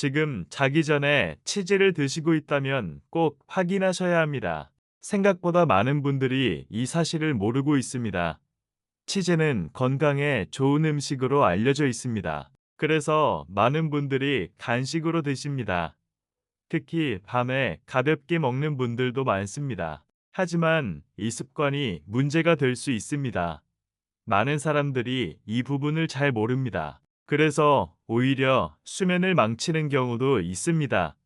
지금 자기 전에 치즈를 드시고 있다면 꼭 확인하셔야 합니다. 생각보다 많은 분들이 이 사실을 모르고 있습니다. 치즈는 건강에 좋은 음식으로 알려져 있습니다. 그래서 많은 분들이 간식으로 드십니다. 특히 밤에 가볍게 먹는 분들도 많습니다. 하지만 이 습관이 문제가 될 수 있습니다. 많은 사람들이 이 부분을 잘 모릅니다. 그래서 오히려 수면을 망치는 경우도 있습니다.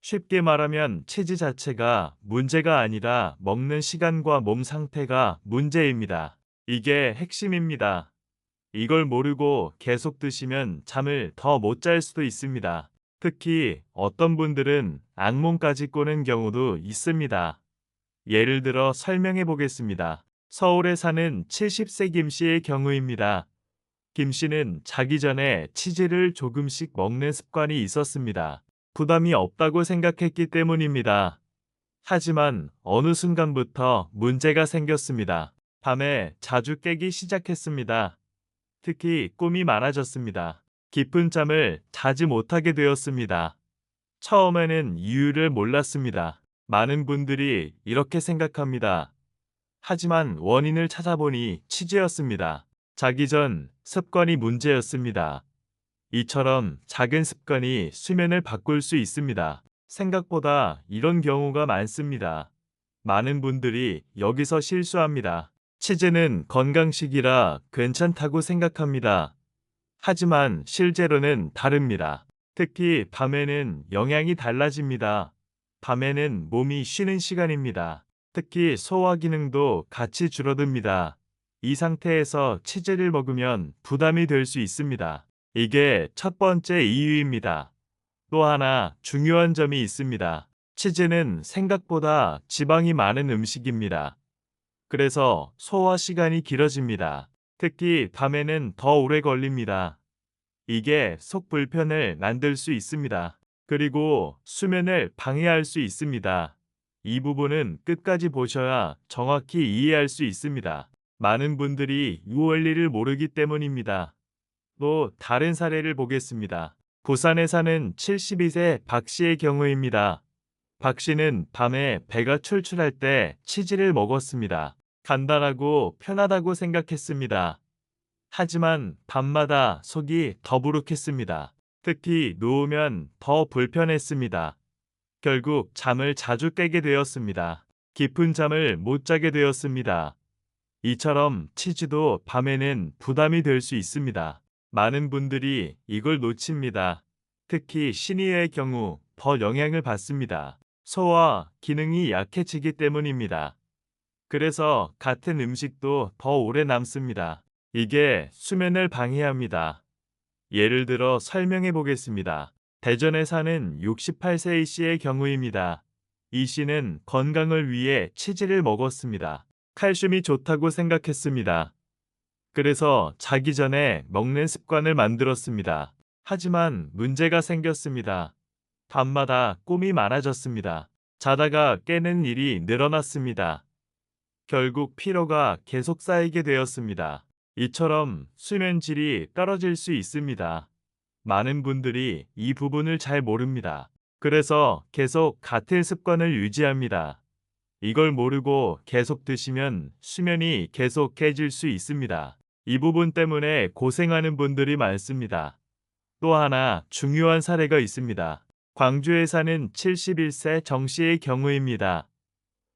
쉽게 말하면 치즈 자체가 문제가 아니라 먹는 시간과 몸 상태가 문제입니다. 이게 핵심입니다. 이걸 모르고 계속 드시면 잠을 더 못 잘 수도 있습니다. 특히 어떤 분들은 악몽까지 꾸는 경우도 있습니다. 예를 들어 설명해 보겠습니다. 서울에 사는 70세 김 씨의 경우입니다. 김 씨는 자기 전에 치즈를 조금씩 먹는 습관이 있었습니다. 부담이 없다고 생각했기 때문입니다. 하지만 어느 순간부터 문제가 생겼습니다. 밤에 자주 깨기 시작했습니다. 특히 꿈이 많아졌습니다. 깊은 잠을 자지 못하게 되었습니다. 처음에는 이유를 몰랐습니다. 많은 분들이 이렇게 생각합니다. 하지만 원인을 찾아보니 치즈였습니다. 자기 전 습관이 문제였습니다. 이처럼 작은 습관이 수면을 바꿀 수 있습니다. 생각보다 이런 경우가 많습니다. 많은 분들이 여기서 실수합니다. 치즈는 건강식이라 괜찮다고 생각합니다. 하지만 실제로는 다릅니다. 특히 밤에는 영향이 달라집니다. 밤에는 몸이 쉬는 시간입니다. 특히 소화 기능도 같이 줄어듭니다. 이 상태에서 치즈를 먹으면 부담이 될 수 있습니다. 이게 첫 번째 이유입니다. 또 하나 중요한 점이 있습니다. 치즈는 생각보다 지방이 많은 음식입니다. 그래서 소화 시간이 길어집니다. 특히 밤에는 더 오래 걸립니다. 이게 속 불편을 만들 수 있습니다. 그리고 수면을 방해할 수 있습니다. 이 부분은 끝까지 보셔야 정확히 이해할 수 있습니다. 많은 분들이 이 원리를 모르기 때문입니다. 또 다른 사례를 보겠습니다. 부산에 사는 72세 박 씨의 경우입니다. 박 씨는 밤에 배가 출출할 때 치즈를 먹었습니다. 간단하고 편하다고 생각했습니다. 하지만 밤마다 속이 더부룩했습니다. 특히 누우면 더 불편했습니다. 결국 잠을 자주 깨게 되었습니다. 깊은 잠을 못 자게 되었습니다. 이처럼 치즈도 밤에는 부담이 될 수 있습니다. 많은 분들이 이걸 놓칩니다. 특히 시니어의 경우 더 영향을 받습니다. 소화 기능이 약해지기 때문입니다. 그래서 같은 음식도 더 오래 남습니다. 이게 수면을 방해합니다. 예를 들어 설명해 보겠습니다. 대전에 사는 68세 씨의 경우입니다. 이 씨는 건강을 위해 치즈를 먹었습니다. 칼슘이 좋다고 생각했습니다. 그래서 자기 전에 먹는 습관을 만들었습니다. 하지만 문제가 생겼습니다. 밤마다 꿈이 많아졌습니다. 자다가 깨는 일이 늘어났습니다. 결국 피로가 계속 쌓이게 되었습니다. 이처럼 수면 질이 떨어질 수 있습니다. 많은 분들이 이 부분을 잘 모릅니다. 그래서 계속 같은 습관을 유지합니다. 이걸 모르고 계속 드시면 수면이 계속 깨질 수 있습니다. 이 부분 때문에 고생하는 분들이 많습니다. 또 하나 중요한 사례가 있습니다. 광주에 사는 71세 정 씨의 경우입니다.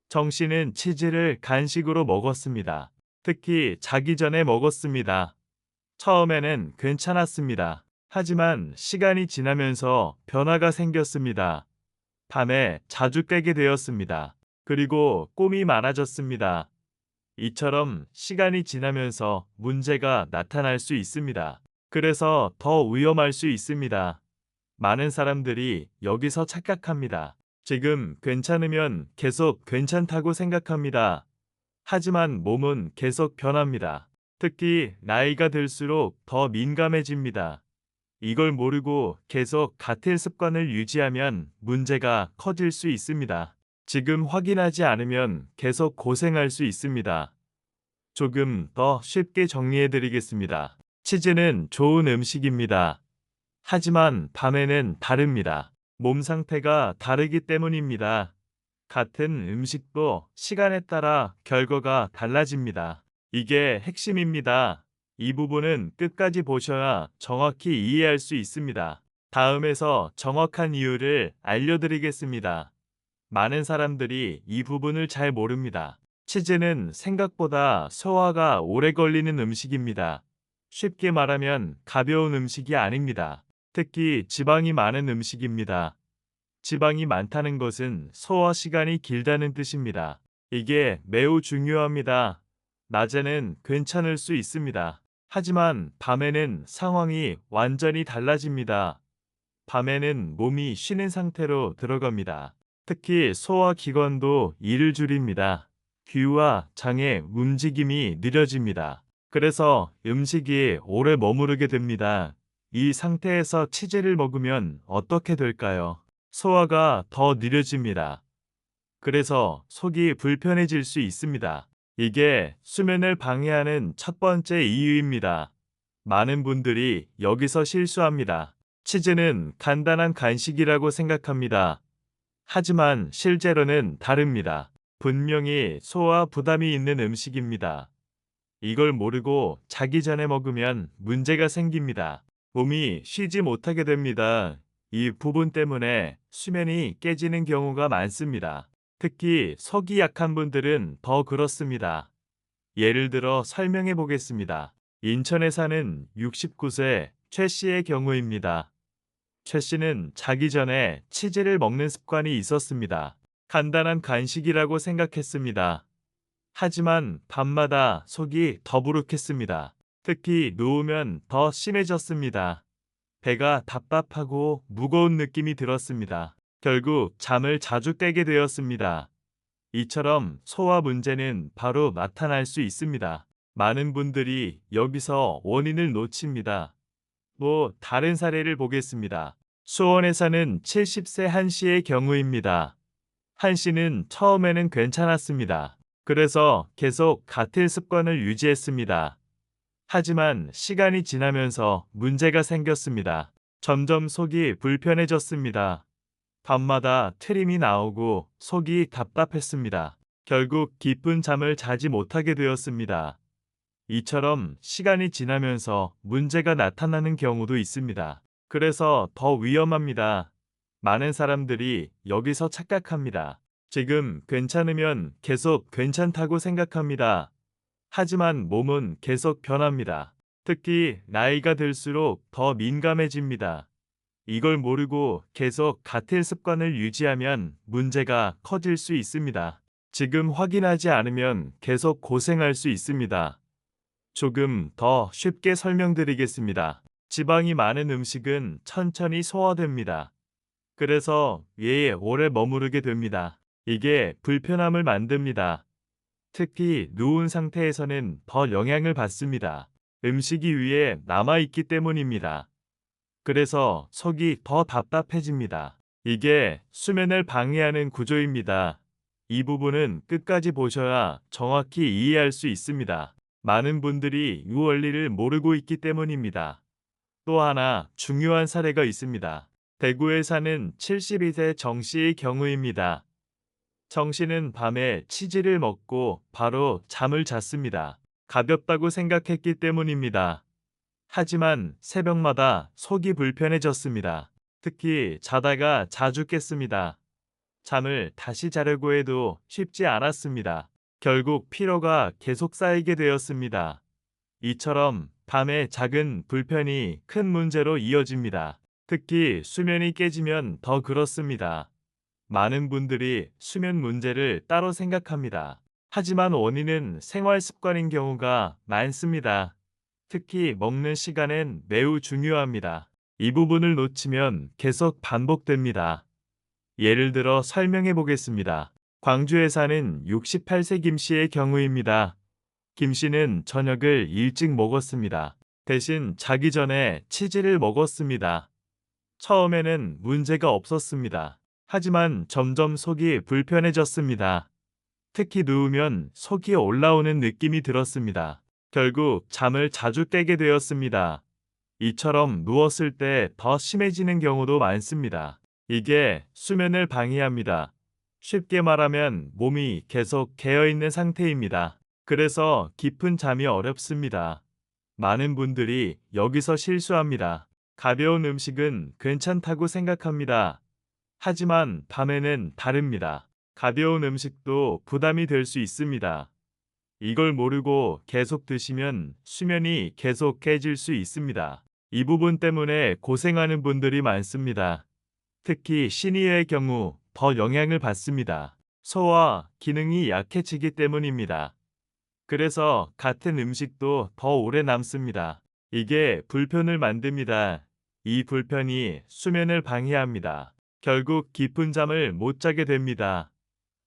정 씨는 치즈를 간식으로 먹었습니다. 특히 자기 전에 먹었습니다. 처음에는 괜찮았습니다. 하지만 시간이 지나면서 변화가 생겼습니다. 밤에 자주 깨게 되었습니다. 그리고 꿈이 많아졌습니다. 이처럼 시간이 지나면서 문제가 나타날 수 있습니다. 그래서 더 위험할 수 있습니다. 많은 사람들이 여기서 착각합니다. 지금 괜찮으면 계속 괜찮다고 생각합니다. 하지만 몸은 계속 변합니다. 특히 나이가 들수록 더 민감해집니다. 이걸 모르고 계속 같은 습관을 유지하면 문제가 커질 수 있습니다. 지금 확인하지 않으면 계속 고생할 수 있습니다. 조금 더 쉽게 정리해 드리겠습니다. 치즈는 좋은 음식입니다. 하지만 밤에는 다릅니다. 몸 상태가 다르기 때문입니다. 같은 음식도 시간에 따라 결과가 달라집니다. 이게 핵심입니다. 이 부분은 끝까지 보셔야 정확히 이해할 수 있습니다. 다음에서 정확한 이유를 알려드리겠습니다. 많은 사람들이 이 부분을 잘 모릅니다. 치즈는 생각보다 소화가 오래 걸리는 음식입니다. 쉽게 말하면 가벼운 음식이 아닙니다. 특히 지방이 많은 음식입니다. 지방이 많다는 것은 소화 시간이 길다는 뜻입니다. 이게 매우 중요합니다. 낮에는 괜찮을 수 있습니다. 하지만 밤에는 상황이 완전히 달라집니다. 밤에는 몸이 쉬는 상태로 들어갑니다. 특히 소화기관도 일을 줄입니다. 귀와 장의 움직임이 느려집니다. 그래서 음식이 오래 머무르게 됩니다. 이 상태에서 치즈를 먹으면 어떻게 될까요? 소화가 더 느려집니다. 그래서 속이 불편해질 수 있습니다. 이게 수면을 방해하는 첫 번째 이유입니다. 많은 분들이 여기서 실수합니다. 치즈는 간단한 간식이라고 생각합니다. 하지만 실제로는 다릅니다. 분명히 소화 부담이 있는 음식입니다. 이걸 모르고 자기 전에 먹으면 문제가 생깁니다. 몸이 쉬지 못하게 됩니다. 이 부분 때문에 수면이 깨지는 경우가 많습니다. 특히 속이 약한 분들은 더 그렇습니다. 예를 들어 설명해 보겠습니다. 인천에 사는 69세 최 씨의 경우입니다. 최 씨는 자기 전에 치즈를 먹는 습관이 있었습니다. 간단한 간식이라고 생각했습니다. 하지만 밤마다 속이 더부룩했습니다. 특히 누우면 더 심해졌습니다. 배가 답답하고 무거운 느낌이 들었습니다. 결국 잠을 자주 깨게 되었습니다. 이처럼 소화 문제는 바로 나타날 수 있습니다. 많은 분들이 여기서 원인을 놓칩니다. 또 다른 사례를 보겠습니다. 수원에 사는 70세 한 씨의 경우입니다. 한 씨는 처음에는 괜찮았습니다. 그래서 계속 같은 습관을 유지했습니다. 하지만 시간이 지나면서 문제가 생겼습니다. 점점 속이 불편해졌습니다. 밤마다 트림이 나오고 속이 답답했습니다. 결국 깊은 잠을 자지 못하게 되었습니다. 이처럼 시간이 지나면서 문제가 나타나는 경우도 있습니다. 그래서 더 위험합니다. 많은 사람들이 여기서 착각합니다. 지금 괜찮으면 계속 괜찮다고 생각합니다. 하지만 몸은 계속 변합니다. 특히 나이가 들수록 더 민감해집니다. 이걸 모르고 계속 같은 습관을 유지하면 문제가 커질 수 있습니다. 지금 확인하지 않으면 계속 고생할 수 있습니다. 조금 더 쉽게 설명드리겠습니다. 지방이 많은 음식은 천천히 소화됩니다. 그래서 뇌에 오래 머무르게 됩니다. 이게 불편함을 만듭니다. 특히 누운 상태에서는 더 영향을 받습니다. 음식이 위에 남아있기 때문입니다. 그래서 속이 더 답답해집니다. 이게 수면을 방해하는 구조입니다. 이 부분은 끝까지 보셔야 정확히 이해할 수 있습니다. 많은 분들이 이 원리를 모르고 있기 때문입니다. 또 하나 중요한 사례가 있습니다. 대구에 사는 72세 정 씨의 경우입니다. 정 씨는 밤에 치즈를 먹고 바로 잠을 잤습니다. 가볍다고 생각했기 때문입니다. 하지만 새벽마다 속이 불편해졌습니다. 특히 자다가 자주 깼습니다. 잠을 다시 자려고 해도 쉽지 않았습니다. 결국 피로가 계속 쌓이게 되었습니다. 이처럼 밤에 작은 불편이 큰 문제로 이어집니다. 특히 수면이 깨지면 더 그렇습니다. 많은 분들이 수면 문제를 따로 생각합니다. 하지만 원인은 생활 습관인 경우가 많습니다. 특히 먹는 시간은 매우 중요합니다. 이 부분을 놓치면 계속 반복됩니다. 예를 들어 설명해 보겠습니다. 광주에 사는 68세 김 씨의 경우입니다. 김 씨는 저녁을 일찍 먹었습니다. 대신 자기 전에 치즈를 먹었습니다. 처음에는 문제가 없었습니다. 하지만 점점 속이 불편해졌습니다. 특히 누우면 속이 올라오는 느낌이 들었습니다. 결국 잠을 자주 깨게 되었습니다. 이처럼 누웠을 때 더 심해지는 경우도 많습니다. 이게 수면을 방해합니다. 쉽게 말하면 몸이 계속 깨어있는 상태입니다. 그래서 깊은 잠이 어렵습니다. 많은 분들이 여기서 실수합니다. 가벼운 음식은 괜찮다고 생각합니다. 하지만 밤에는 다릅니다. 가벼운 음식도 부담이 될 수 있습니다. 이걸 모르고 계속 드시면 수면이 계속 깨질 수 있습니다. 이 부분 때문에 고생하는 분들이 많습니다. 특히 시니어의 경우 더 영향을 받습니다. 소화 기능이 약해지기 때문입니다. 그래서 같은 음식도 더 오래 남습니다. 이게 불편을 만듭니다. 이 불편이 수면을 방해합니다. 결국 깊은 잠을 못 자게 됩니다.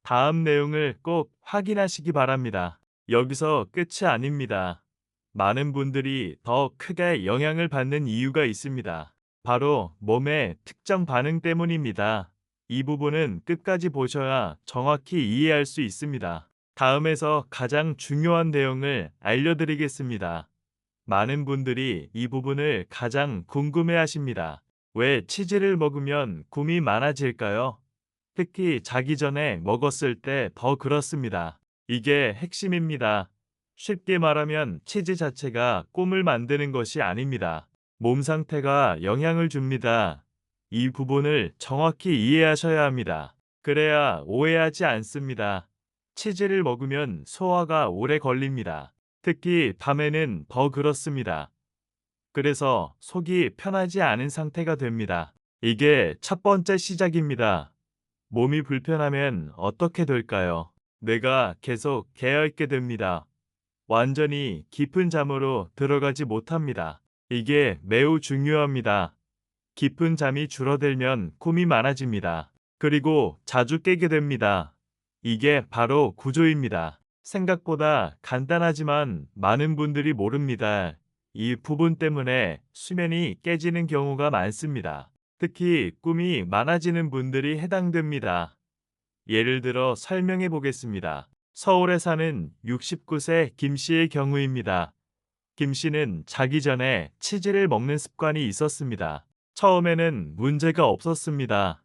다음 내용을 꼭 확인하시기 바랍니다. 여기서 끝이 아닙니다. 많은 분들이 더 크게 영향을 받는 이유가 있습니다. 바로 몸의 특정 반응 때문입니다. 이 부분은 끝까지 보셔야 정확히 이해할 수 있습니다. 다음에서 가장 중요한 내용을 알려드리겠습니다. 많은 분들이 이 부분을 가장 궁금해 하십니다. 왜 치즈를 먹으면 꿈이 많아질까요? 특히 자기 전에 먹었을 때 더 그렇습니다. 이게 핵심입니다. 쉽게 말하면 치즈 자체가 꿈을 만드는 것이 아닙니다. 몸 상태가 영향을 줍니다. 이 부분을 정확히 이해하셔야 합니다. 그래야 오해하지 않습니다. 치즈를 먹으면 소화가 오래 걸립니다. 특히 밤에는 더 그렇습니다. 그래서 속이 편하지 않은 상태가 됩니다. 이게 첫 번째 시작입니다. 몸이 불편하면 어떻게 될까요? 뇌가 계속 깨어있게 됩니다. 완전히 깊은 잠으로 들어가지 못합니다. 이게 매우 중요합니다. 깊은 잠이 줄어들면 꿈이 많아집니다. 그리고 자주 깨게 됩니다. 이게 바로 구조입니다. 생각보다 간단하지만 많은 분들이 모릅니다. 이 부분 때문에 수면이 깨지는 경우가 많습니다. 특히 꿈이 많아지는 분들이 해당됩니다. 예를 들어 설명해 보겠습니다. 서울에 사는 69세 김 씨의 경우입니다. 김 씨는 자기 전에 치즈를 먹는 습관이 있었습니다. 처음에는 문제가 없었습니다.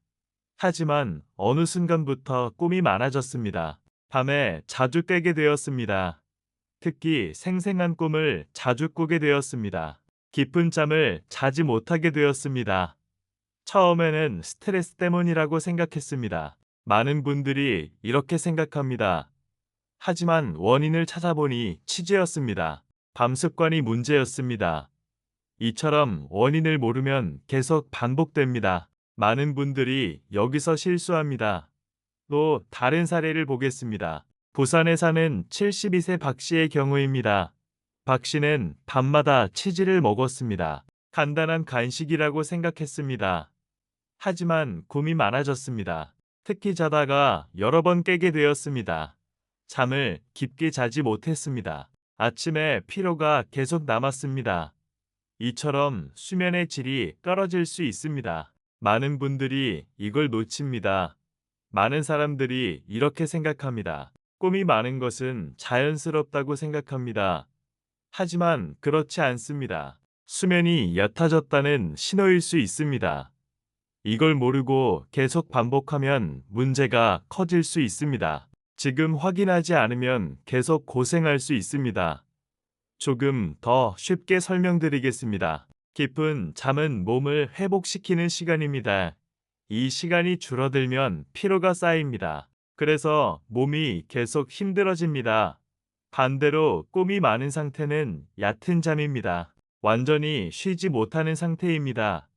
하지만 어느 순간부터 꿈이 많아졌습니다. 밤에 자주 깨게 되었습니다. 특히 생생한 꿈을 자주 꾸게 되었습니다. 깊은 잠을 자지 못하게 되었습니다. 처음에는 스트레스 때문이라고 생각했습니다. 많은 분들이 이렇게 생각합니다. 하지만 원인을 찾아보니 치즈였습니다. 밤 습관이 문제였습니다. 이처럼 원인을 모르면 계속 반복됩니다. 많은 분들이 여기서 실수합니다. 또 다른 사례를 보겠습니다. 부산에 사는 72세 박 씨의 경우입니다. 박 씨는 밤마다 치즈를 먹었습니다. 간단한 간식이라고 생각했습니다. 하지만 꿈이 많아졌습니다. 특히 자다가 여러 번 깨게 되었습니다. 잠을 깊게 자지 못했습니다. 아침에 피로가 계속 남았습니다. 이처럼 수면의 질이 떨어질 수 있습니다. 많은 분들이 이걸 놓칩니다. 많은 사람들이 이렇게 생각합니다. 꿈이 많은 것은 자연스럽다고 생각합니다. 하지만 그렇지 않습니다. 수면이 얕아졌다는 신호일 수 있습니다. 이걸 모르고 계속 반복하면 문제가 커질 수 있습니다. 지금 확인하지 않으면 계속 고생할 수 있습니다. 조금 더 쉽게 설명드리겠습니다. 깊은 잠은 몸을 회복시키는 시간입니다. 이 시간이 줄어들면 피로가 쌓입니다. 그래서 몸이 계속 힘들어집니다. 반대로 꿈이 많은 상태는 얕은 잠입니다. 완전히 쉬지 못하는 상태입니다.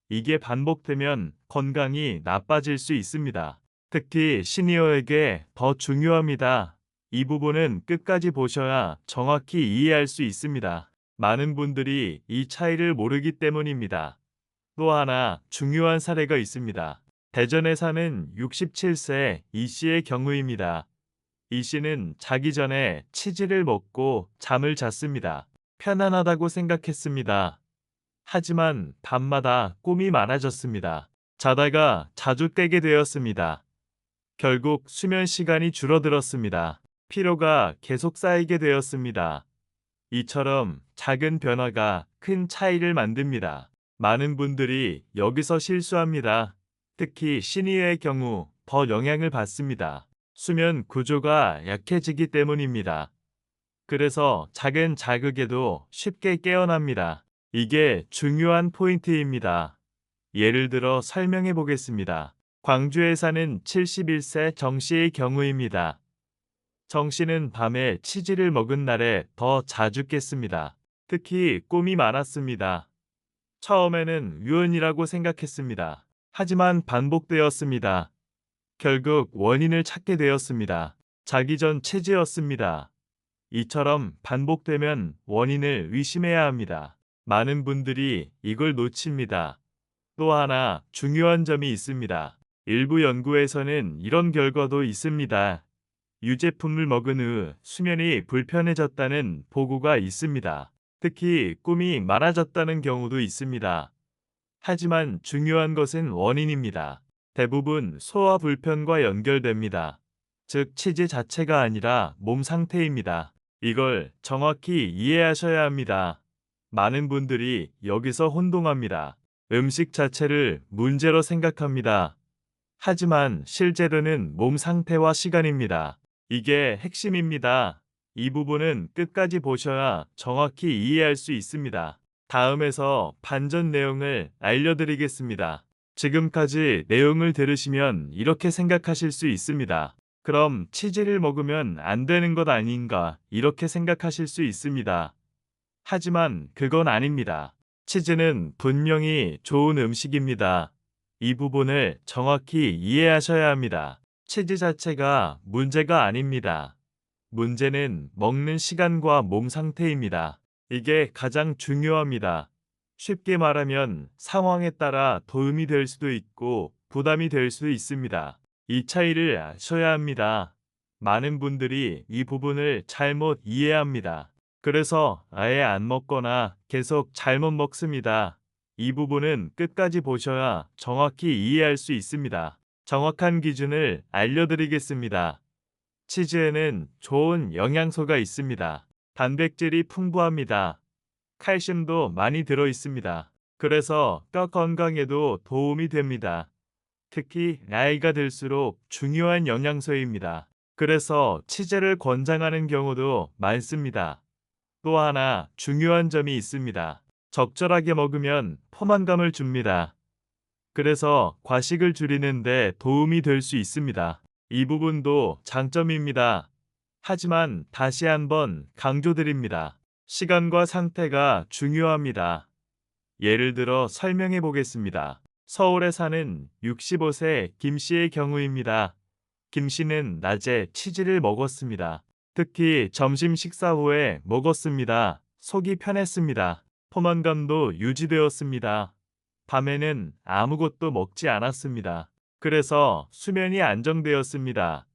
이게 반복되면 건강이 나빠질 수 있습니다. 특히 시니어에게 더 중요합니다. 이 부분은 끝까지 보셔야 정확히 이해할 수 있습니다. 많은 분들이 이 차이를 모르기 때문입니다. 또 하나 중요한 사례가 있습니다. 대전에 사는 67세 이 씨의 경우입니다. 이 씨는 자기 전에 치즈를 먹고 잠을 잤습니다. 편안하다고 생각했습니다. 하지만 밤마다 꿈이 많아졌습니다. 자다가 자주 깨게 되었습니다. 결국 수면 시간이 줄어들었습니다. 피로가 계속 쌓이게 되었습니다. 이처럼 작은 변화가 큰 차이를 만듭니다. 많은 분들이 여기서 실수합니다. 특히 시니어의 경우 더 영향을 받습니다. 수면 구조가 약해지기 때문입니다. 그래서 작은 자극에도 쉽게 깨어납니다. 이게 중요한 포인트입니다. 예를 들어 설명해 보겠습니다. 광주에 사는 71세 정 씨의 경우입니다. 정 씨는 밤에 치즈를 먹은 날에 더 자주 깼습니다. 특히 꿈이 많았습니다. 처음에는 우연이라고 생각했습니다. 하지만 반복되었습니다. 결국 원인을 찾게 되었습니다. 자기 전 치즈였습니다. 이처럼 반복되면 원인을 의심해야 합니다. 많은 분들이 이걸 놓칩니다. 또 하나 중요한 점이 있습니다. 일부 연구에서는 이런 결과도 있습니다. 유제품을 먹은 후 수면이 불편해졌다는 보고가 있습니다. 특히 꿈이 많아졌다는 경우도 있습니다. 하지만 중요한 것은 원인입니다. 대부분 소화 불편과 연결됩니다. 즉 치즈 자체가 아니라 몸 상태입니다. 이걸 정확히 이해하셔야 합니다. 많은 분들이 여기서 혼동합니다. 음식 자체를 문제로 생각합니다. 하지만 실제로는 몸 상태와 시간입니다. 이게 핵심입니다. 이 부분은 끝까지 보셔야 정확히 이해할 수 있습니다. 다음에서 반전 내용을 알려드리겠습니다. 지금까지 내용을 들으시면 이렇게 생각하실 수 있습니다. 그럼 치즈를 먹으면 안 되는 것 아닌가 이렇게 생각하실 수 있습니다. 하지만 그건 아닙니다. 치즈는 분명히 좋은 음식입니다. 이 부분을 정확히 이해하셔야 합니다. 치즈 자체가 문제가 아닙니다. 문제는 먹는 시간과 몸 상태입니다. 이게 가장 중요합니다. 쉽게 말하면 상황에 따라 도움이 될 수도 있고 부담이 될 수도 있습니다. 이 차이를 아셔야 합니다. 많은 분들이 이 부분을 잘못 이해합니다. 그래서 아예 안 먹거나 계속 잘못 먹습니다. 이 부분은 끝까지 보셔야 정확히 이해할 수 있습니다. 정확한 기준을 알려드리겠습니다. 치즈에는 좋은 영양소가 있습니다. 단백질이 풍부합니다. 칼슘도 많이 들어 있습니다. 그래서 뼈 건강에도 도움이 됩니다. 특히 나이가 들수록 중요한 영양소입니다. 그래서 치즈를 권장하는 경우도 많습니다. 또 하나 중요한 점이 있습니다. 적절하게 먹으면 포만감을 줍니다. 그래서 과식을 줄이는데 도움이 될 수 있습니다. 이 부분도 장점입니다. 하지만 다시 한번 강조드립니다. 시간과 상태가 중요합니다. 예를 들어 설명해 보겠습니다. 서울에 사는 65세 김 씨의 경우입니다. 김 씨는 낮에 치즈를 먹었습니다. 특히 점심 식사 후에 먹었습니다. 속이 편했습니다. 포만감도 유지되었습니다. 밤에는 아무것도 먹지 않았습니다. 그래서 수면이 안정되었습니다.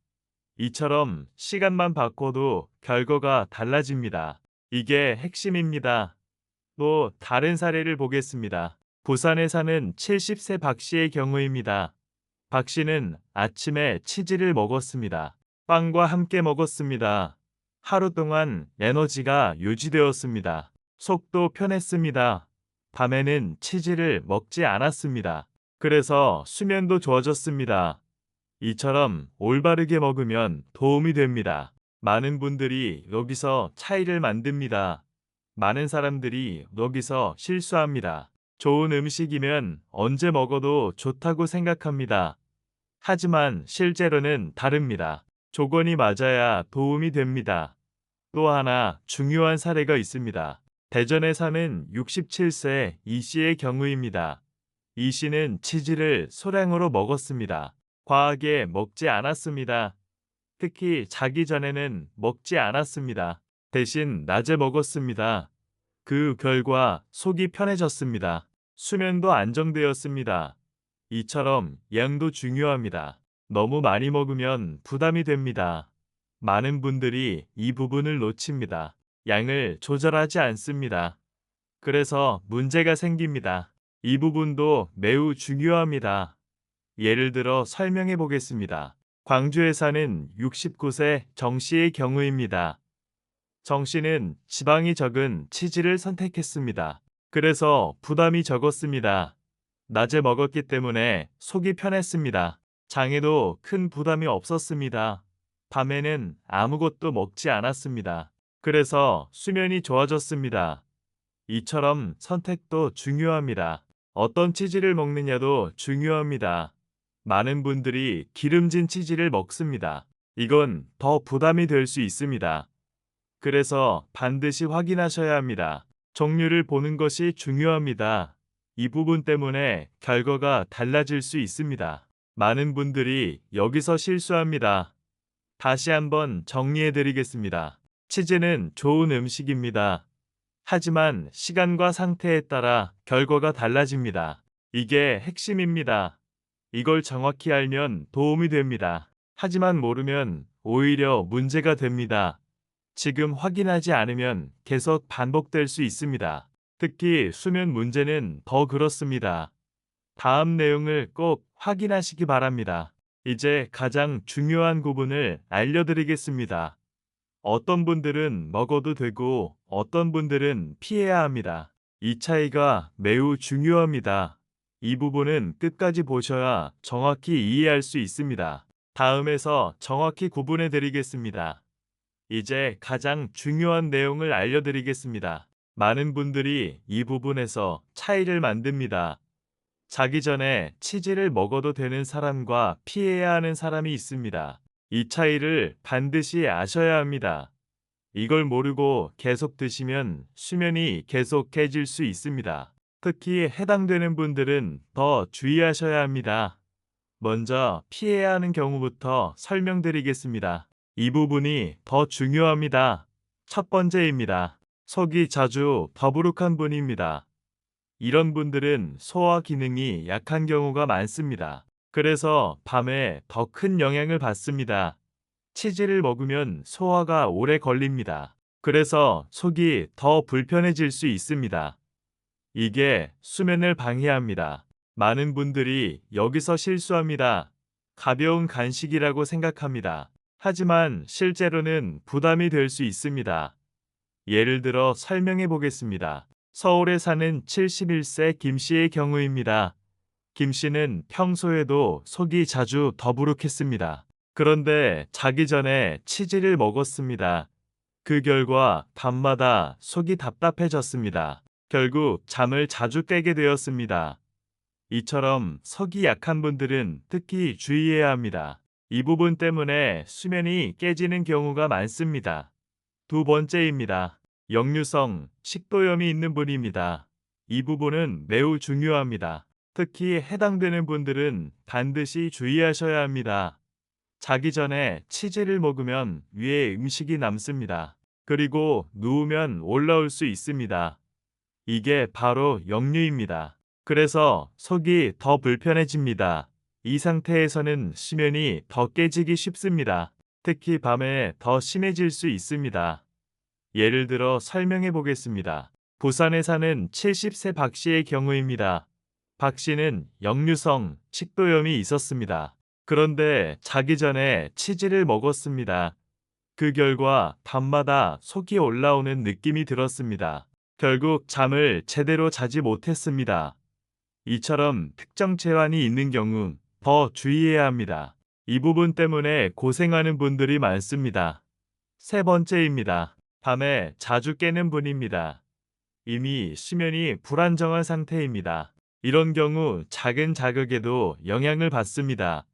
이처럼 시간만 바꿔도 결과가 달라집니다. 이게 핵심입니다. 또 다른 사례를 보겠습니다. 부산에 사는 70세 박 씨의 경우입니다. 박 씨는 아침에 치즈를 먹었습니다. 빵과 함께 먹었습니다. 하루 동안 에너지가 유지되었습니다. 속도 편했습니다. 밤에는 치즈를 먹지 않았습니다. 그래서 수면도 좋아졌습니다. 이처럼 올바르게 먹으면 도움이 됩니다. 많은 분들이 여기서 차이를 만듭니다. 많은 사람들이 여기서 실수합니다. 좋은 음식이면 언제 먹어도 좋다고 생각합니다. 하지만 실제로는 다릅니다. 조건이 맞아야 도움이 됩니다. 또 하나 중요한 사례가 있습니다. 대전에 사는 67세 이 씨의 경우입니다. 이 씨는 치즈를 소량으로 먹었습니다. 과하게 먹지 않았습니다. 특히 자기 전에는 먹지 않았습니다. 대신 낮에 먹었습니다. 그 결과 속이 편해졌습니다. 수면도 안정되었습니다. 이처럼 양도 중요합니다. 너무 많이 먹으면 부담이 됩니다. 많은 분들이 이 부분을 놓칩니다. 양을 조절하지 않습니다. 그래서 문제가 생깁니다. 이 부분도 매우 중요합니다. 예를 들어 설명해 보겠습니다. 광주에 사는 69세 정 씨의 경우입니다. 정 씨는 지방이 적은 치즈를 선택했습니다. 그래서 부담이 적었습니다. 낮에 먹었기 때문에 속이 편했습니다. 장에도 큰 부담이 없었습니다. 밤에는 아무것도 먹지 않았습니다. 그래서 수면이 좋아졌습니다. 이처럼 선택도 중요합니다. 어떤 치즈를 먹느냐도 중요합니다. 많은 분들이 기름진 치즈를 먹습니다. 이건 더 부담이 될 수 있습니다. 그래서 반드시 확인하셔야 합니다. 종류를 보는 것이 중요합니다. 이 부분 때문에 결과가 달라질 수 있습니다. 많은 분들이 여기서 실수합니다. 다시 한번 정리해 드리겠습니다. 치즈는 좋은 음식입니다. 하지만 시간과 상태에 따라 결과가 달라집니다. 이게 핵심입니다. 이걸 정확히 알면 도움이 됩니다. 하지만 모르면 오히려 문제가 됩니다. 지금 확인하지 않으면 계속 반복될 수 있습니다. 특히 수면 문제는 더 그렇습니다. 다음 내용을 꼭 확인하시기 바랍니다. 이제 가장 중요한 부분을 알려드리겠습니다. 어떤 분들은 먹어도 되고 어떤 분들은 피해야 합니다. 이 차이가 매우 중요합니다. 이 부분은 끝까지 보셔야 정확히 이해할 수 있습니다. 다음에서 정확히 구분해 드리겠습니다. 이제 가장 중요한 내용을 알려드리겠습니다. 많은 분들이 이 부분에서 차이를 만듭니다. 자기 전에 치즈를 먹어도 되는 사람과 피해야 하는 사람이 있습니다. 이 차이를 반드시 아셔야 합니다. 이걸 모르고 계속 드시면 수면이 계속 깨질 수 있습니다. 특히 해당되는 분들은 더 주의하셔야 합니다. 먼저 피해야 하는 경우부터 설명드리겠습니다. 이 부분이 더 중요합니다. 첫 번째입니다. 속이 자주 더부룩한 분입니다. 이런 분들은 소화 기능이 약한 경우가 많습니다. 그래서 밤에 더 큰 영향을 받습니다. 치즈를 먹으면 소화가 오래 걸립니다. 그래서 속이 더 불편해질 수 있습니다. 이게 수면을 방해합니다. 많은 분들이 여기서 실수합니다. 가벼운 간식이라고 생각합니다. 하지만 실제로는 부담이 될 수 있습니다. 예를 들어 설명해 보겠습니다. 서울에 사는 71세 김 씨의 경우입니다. 김 씨는 평소에도 속이 자주 더부룩했습니다. 그런데 자기 전에 치즈를 먹었습니다. 그 결과 밤마다 속이 답답해졌습니다. 결국 잠을 자주 깨게 되었습니다. 이처럼 속이 약한 분들은 특히 주의해야 합니다. 이 부분 때문에 수면이 깨지는 경우가 많습니다. 두 번째입니다. 역류성 식도염이 있는 분입니다. 이 부분은 매우 중요합니다. 특히 해당되는 분들은 반드시 주의하셔야 합니다. 자기 전에 치즈를 먹으면 위에 음식이 남습니다. 그리고 누우면 올라올 수 있습니다. 이게 바로 역류입니다. 그래서 속이 더 불편해집니다. 이 상태에서는 수면이 더 깨지기 쉽습니다. 특히 밤에 더 심해질 수 있습니다. 예를 들어 설명해 보겠습니다. 부산에 사는 70세 박 씨의 경우입니다. 박 씨는 역류성 식도염이 있었습니다. 그런데 자기 전에 치즈를 먹었습니다. 그 결과 밤마다 속이 올라오는 느낌이 들었습니다. 결국 잠을 제대로 자지 못했습니다. 이처럼 특정 질환이 있는 경우 더 주의해야 합니다. 이 부분 때문에 고생하는 분들이 많습니다. 세 번째입니다. 밤에 자주 깨는 분입니다. 이미 수면이 불안정한 상태입니다. 이런 경우 작은 자극에도 영향을 받습니다.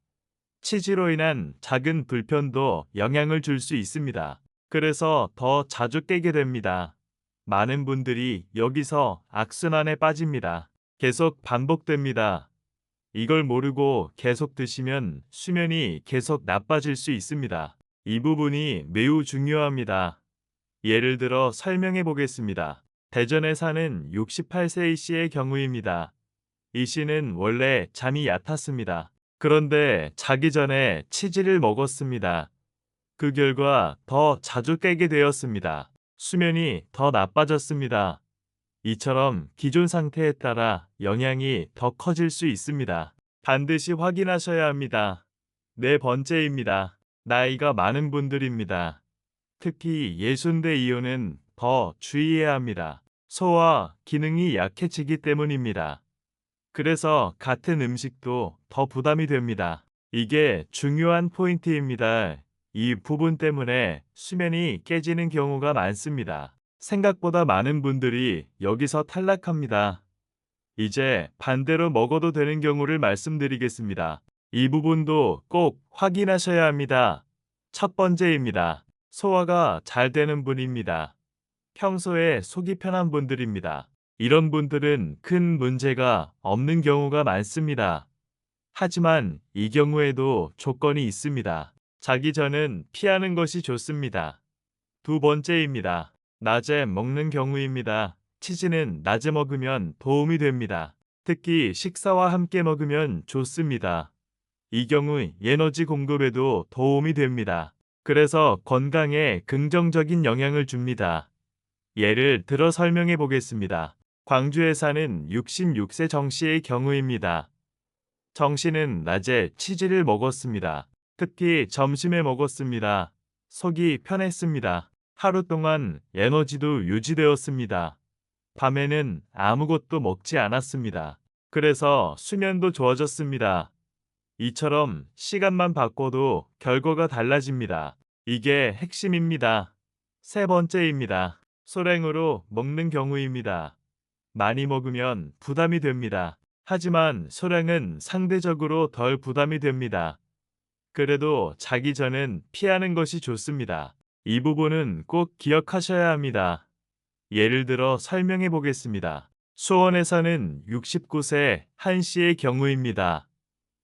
치즈로 인한 작은 불편도 영향을 줄 수 있습니다. 그래서 더 자주 깨게 됩니다. 많은 분들이 여기서 악순환에 빠집니다. 계속 반복됩니다. 이걸 모르고 계속 드시면 수면이 계속 나빠질 수 있습니다. 이 부분이 매우 중요합니다. 예를 들어 설명해 보겠습니다. 대전에 사는 68세 이 씨의 경우입니다. 이 씨는 원래 잠이 얕았습니다. 그런데 자기 전에 치즈를 먹었습니다. 그 결과 더 자주 깨게 되었습니다. 수면이 더 나빠졌습니다. 이처럼 기존 상태에 따라 영향이 더 커질 수 있습니다. 반드시 확인하셔야 합니다. 네 번째입니다. 나이가 많은 분들입니다. 특히 예순대 이후는 더 주의해야 합니다. 소화 기능이 약해지기 때문입니다. 그래서 같은 음식도 더 부담이 됩니다. 이게 중요한 포인트입니다. 이 부분 때문에 수면이 깨지는 경우가 많습니다. 생각보다 많은 분들이 여기서 탈락합니다. 이제 반대로 먹어도 되는 경우를 말씀드리겠습니다. 이 부분도 꼭 확인하셔야 합니다. 첫 번째입니다. 소화가 잘 되는 분입니다. 평소에 속이 편한 분들입니다. 이런 분들은 큰 문제가 없는 경우가 많습니다. 하지만 이 경우에도 조건이 있습니다. 자기 전은 피하는 것이 좋습니다. 두 번째입니다. 낮에 먹는 경우입니다. 치즈는 낮에 먹으면 도움이 됩니다. 특히 식사와 함께 먹으면 좋습니다. 이 경우 에너지 공급에도 도움이 됩니다. 그래서 건강에 긍정적인 영향을 줍니다. 예를 들어 설명해 보겠습니다. 광주에 사는 66세 정 씨의 경우입니다. 정 씨는 낮에 치즈를 먹었습니다. 특히 점심에 먹었습니다. 속이 편했습니다. 하루 동안 에너지도 유지되었습니다. 밤에는 아무것도 먹지 않았습니다. 그래서 수면도 좋아졌습니다. 이처럼 시간만 바꿔도 결과가 달라집니다. 이게 핵심입니다. 세 번째입니다. 소량으로 먹는 경우입니다. 많이 먹으면 부담이 됩니다. 하지만 소량은 상대적으로 덜 부담이 됩니다. 그래도 자기 전은 피하는 것이 좋습니다. 이 부분은 꼭 기억하셔야 합니다. 예를 들어 설명해 보겠습니다. 수원에 사는 69세 한 씨의 경우입니다.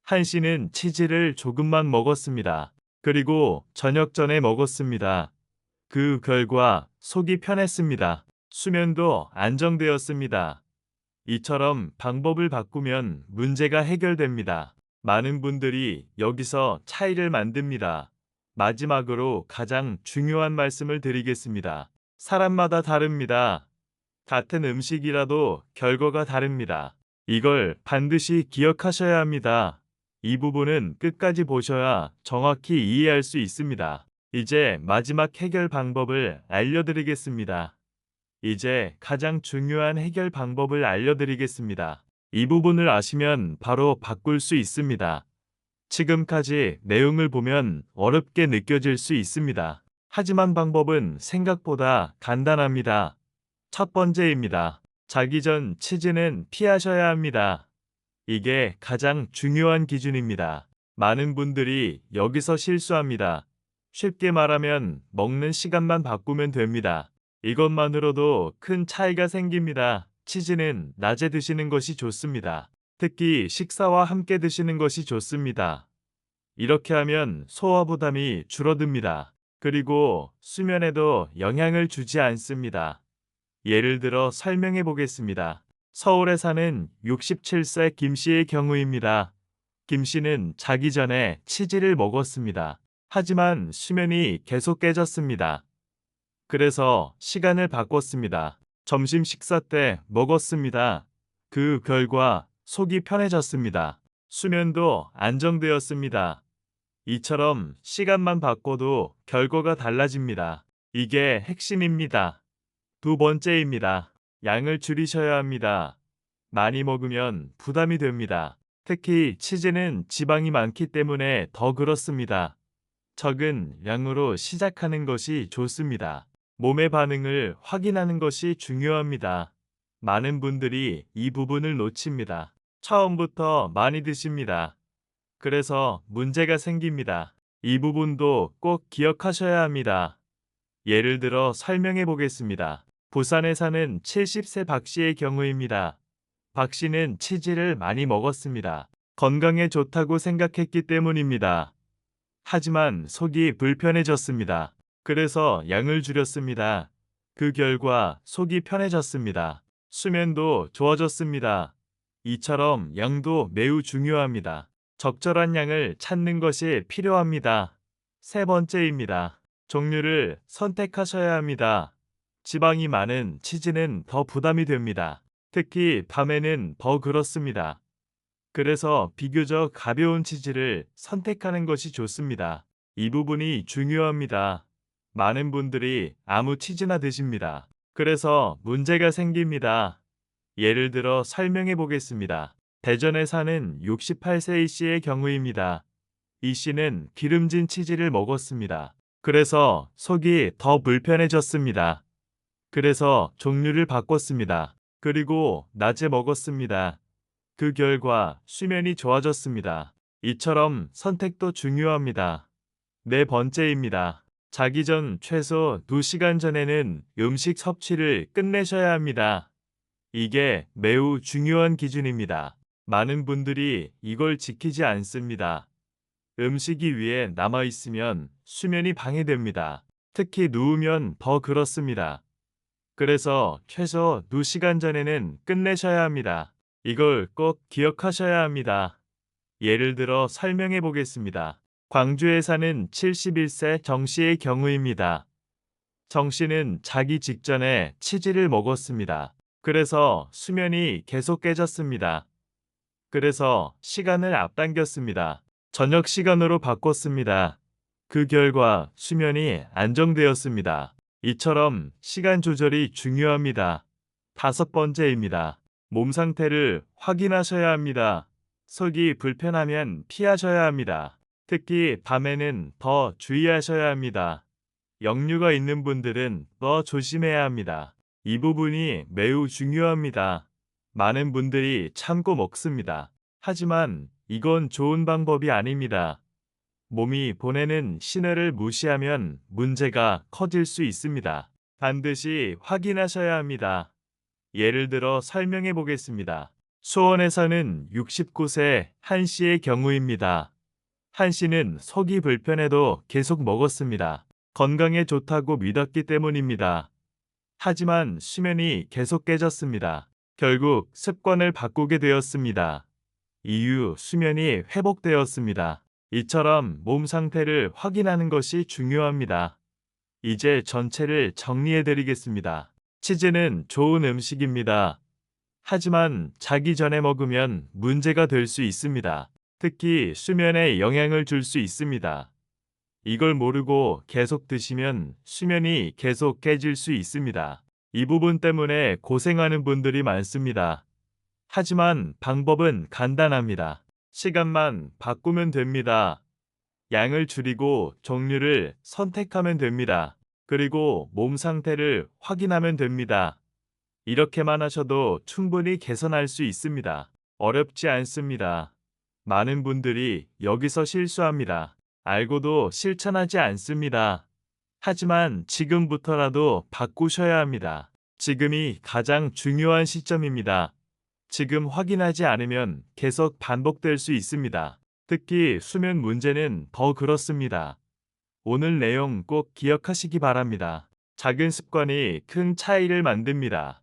한 씨는 치즈를 조금만 먹었습니다. 그리고 저녁 전에 먹었습니다. 그 결과 속이 편했습니다. 수면도 안정되었습니다. 이처럼 방법을 바꾸면 문제가 해결됩니다. 많은 분들이 여기서 차이를 만듭니다. 마지막으로 가장 중요한 말씀을 드리겠습니다. 사람마다 다릅니다. 같은 음식이라도 결과가 다릅니다. 이걸 반드시 기억하셔야 합니다. 이 부분은 끝까지 보셔야 정확히 이해할 수 있습니다. 이제 마지막 해결 방법을 알려드리겠습니다. 이제 가장 중요한 해결 방법을 알려드리겠습니다. 이 부분을 아시면 바로 바꿀 수 있습니다. 지금까지 내용을 보면 어렵게 느껴질 수 있습니다. 하지만 방법은 생각보다 간단합니다. 첫 번째입니다. 자기 전 치즈는 피하셔야 합니다. 이게 가장 중요한 기준입니다. 많은 분들이 여기서 실수합니다. 쉽게 말하면 먹는 시간만 바꾸면 됩니다. 이것만으로도 큰 차이가 생깁니다. 치즈는 낮에 드시는 것이 좋습니다. 특히 식사와 함께 드시는 것이 좋습니다. 이렇게 하면 소화 부담이 줄어듭니다. 그리고 수면에도 영향을 주지 않습니다. 예를 들어 설명해 보겠습니다. 서울에 사는 67세 김 씨의 경우입니다. 김 씨는 자기 전에 치즈를 먹었습니다. 하지만 수면이 계속 깨졌습니다. 그래서 시간을 바꿨습니다. 점심 식사 때 먹었습니다. 그 결과 속이 편해졌습니다. 수면도 안정되었습니다. 이처럼 시간만 바꿔도 결과가 달라집니다. 이게 핵심입니다. 두 번째입니다. 양을 줄이셔야 합니다. 많이 먹으면 부담이 됩니다. 특히 치즈는 지방이 많기 때문에 더 그렇습니다. 적은 양으로 시작하는 것이 좋습니다. 몸의 반응을 확인하는 것이 중요합니다. 많은 분들이 이 부분을 놓칩니다. 처음부터 많이 드십니다. 그래서 문제가 생깁니다. 이 부분도 꼭 기억하셔야 합니다. 예를 들어 설명해 보겠습니다. 부산에 사는 70세 박 씨의 경우입니다. 박 씨는 치즈를 많이 먹었습니다. 건강에 좋다고 생각했기 때문입니다. 하지만 속이 불편해졌습니다. 그래서 양을 줄였습니다. 그 결과 속이 편해졌습니다. 수면도 좋아졌습니다. 이처럼 양도 매우 중요합니다. 적절한 양을 찾는 것이 필요합니다. 세 번째입니다. 종류를 선택하셔야 합니다. 지방이 많은 치즈는 더 부담이 됩니다. 특히 밤에는 더 그렇습니다. 그래서 비교적 가벼운 치즈를 선택하는 것이 좋습니다. 이 부분이 중요합니다. 많은 분들이 아무 치즈나 드십니다. 그래서 문제가 생깁니다. 예를 들어 설명해 보겠습니다. 대전에 사는 68세 이 씨의 경우입니다. 이 씨는 기름진 치즈를 먹었습니다. 그래서 속이 더 불편해졌습니다. 그래서 종류를 바꿨습니다. 그리고 낮에 먹었습니다. 그 결과 수면이 좋아졌습니다. 이처럼 선택도 중요합니다. 네 번째입니다. 자기 전 최소 2시간 전에는 음식 섭취를 끝내셔야 합니다. 이게 매우 중요한 기준입니다. 많은 분들이 이걸 지키지 않습니다. 음식이 위에 남아 있으면 수면이 방해됩니다. 특히 누우면 더 그렇습니다. 그래서 최소 2시간 전에는 끝내셔야 합니다. 이걸 꼭 기억하셔야 합니다. 예를 들어 설명해 보겠습니다. 광주에 사는 71세 정 씨의 경우입니다. 정 씨는 자기 직전에 치즈를 먹었습니다. 그래서 수면이 계속 깨졌습니다. 그래서 시간을 앞당겼습니다. 저녁 시간으로 바꿨습니다. 그 결과 수면이 안정되었습니다. 이처럼 시간 조절이 중요합니다. 다섯 번째입니다. 몸 상태를 확인하셔야 합니다. 속이 불편하면 피하셔야 합니다. 특히 밤에는 더 주의하셔야 합니다. 역류가 있는 분들은 더 조심해야 합니다. 이 부분이 매우 중요합니다. 많은 분들이 참고 먹습니다. 하지만 이건 좋은 방법이 아닙니다. 몸이 보내는 신호를 무시하면 문제가 커질 수 있습니다. 반드시 확인하셔야 합니다. 예를 들어 설명해 보겠습니다. 수원에 사는 69세 한 씨의 경우입니다. 한 씨는 속이 불편해도 계속 먹었습니다. 건강에 좋다고 믿었기 때문입니다. 하지만 수면이 계속 깨졌습니다. 결국 습관을 바꾸게 되었습니다. 이후 수면이 회복되었습니다. 이처럼 몸 상태를 확인하는 것이 중요합니다. 이제 전체를 정리해 드리겠습니다. 치즈는 좋은 음식입니다. 하지만 자기 전에 먹으면 문제가 될 수 있습니다. 특히 수면에 영향을 줄 수 있습니다. 이걸 모르고 계속 드시면 수면이 계속 깨질 수 있습니다. 이 부분 때문에 고생하는 분들이 많습니다. 하지만 방법은 간단합니다. 시간만 바꾸면 됩니다. 양을 줄이고 종류를 선택하면 됩니다. 그리고 몸 상태를 확인하면 됩니다. 이렇게만 하셔도 충분히 개선할 수 있습니다. 어렵지 않습니다. 많은 분들이 여기서 실수합니다. 알고도 실천하지 않습니다. 하지만 지금부터라도 바꾸셔야 합니다. 지금이 가장 중요한 시점입니다. 지금 확인하지 않으면 계속 반복될 수 있습니다. 특히 수면 문제는 더 그렇습니다. 오늘 내용 꼭 기억하시기 바랍니다. 작은 습관이 큰 차이를 만듭니다.